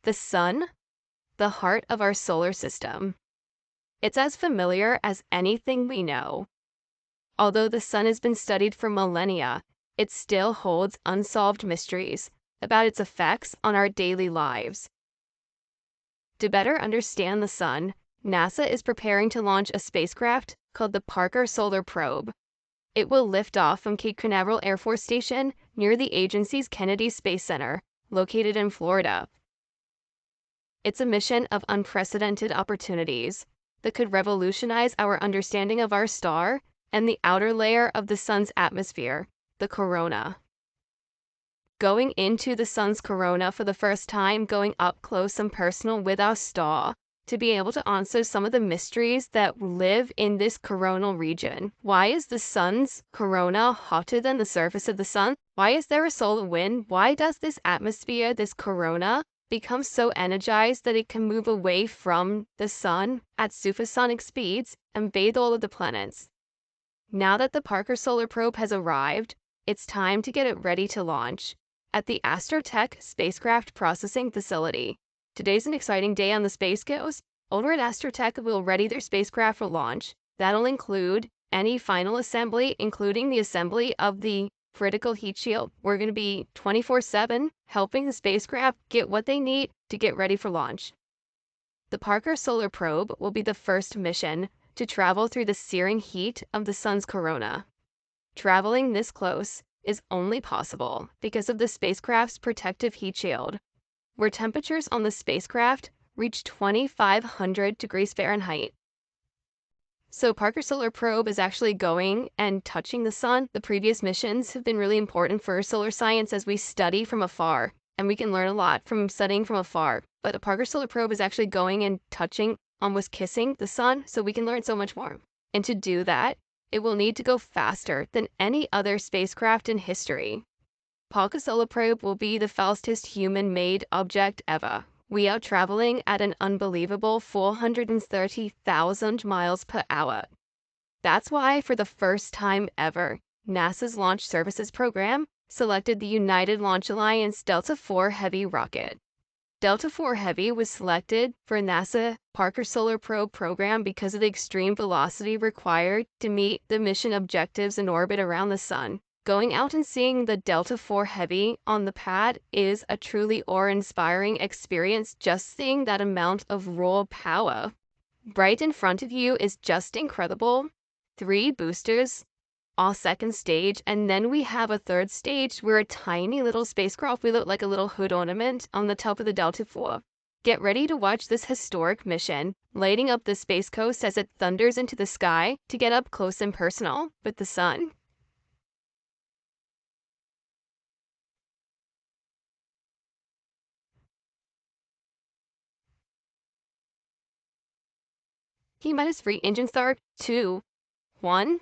The sun, the heart of our solar system. It's as familiar as anything we know. Although the sun has been studied for millennia, it still holds unsolved mysteries about its effects on our daily lives. To better understand the sun, NASA is preparing to launch a spacecraft called the Parker Solar Probe. It will lift off from Cape Canaveral Air Force Station near the agency's Kennedy Space Center, located in Florida. It's a mission of unprecedented opportunities that could revolutionize our understanding of our star and the outer layer of the sun's atmosphere, the corona. Going into the sun's corona for the first time, going up close and personal with our star, to be able to answer some of the mysteries that live in this coronal region. Why is the sun's corona hotter than the surface of the sun? Why is there a solar wind? Why does this atmosphere, this corona, become so energized that it can move away from the sun at supersonic speeds and bathe all of the planets? Now that the Parker Solar Probe has arrived, it's time to get it ready to launch at the Astrotech Spacecraft Processing Facility. Today's an exciting day on the Space Coast. Over at Astrotech, we'll ready their spacecraft for launch. That'll include any final assembly, including the assembly of the critical heat shield. We're going to be 24/7 helping the spacecraft get what they need to get ready for launch. The Parker Solar Probe will be the first mission to travel through the searing heat of the sun's corona. Traveling this close is only possible because of the spacecraft's protective heat shield, where temperatures on the spacecraft reach 2,500 degrees Fahrenheit. So Parker Solar Probe is actually going and touching the sun. The previous missions have been really important for solar science as we study from afar, and we can learn a lot from studying from afar. But the Parker Solar Probe is actually going and touching, almost kissing the sun, so we can learn so much more. And to do that, it will need to go faster than any other spacecraft in history. Parker Solar Probe will be the fastest human-made object ever. We are traveling at an unbelievable 430,000 miles per hour. That's why, for the first time ever, NASA's Launch Services Program selected the United Launch Alliance Delta IV Heavy rocket. Delta IV Heavy was selected for NASA Parker Solar Probe program because of the extreme velocity required to meet the mission objectives in orbit around the sun. Going out and seeing the Delta IV Heavy on the pad is a truly awe-inspiring experience. Just seeing that amount of raw power right in front of you is just incredible. 3 boosters, our second stage, and then we have a third stage where a tiny little spacecraft will look like a little hood ornament on the top of the Delta IV. Get ready to watch this historic mission, lighting up the Space Coast as it thunders into the sky to get up close and personal with the sun. T-minus 3, engine start, 2, 1.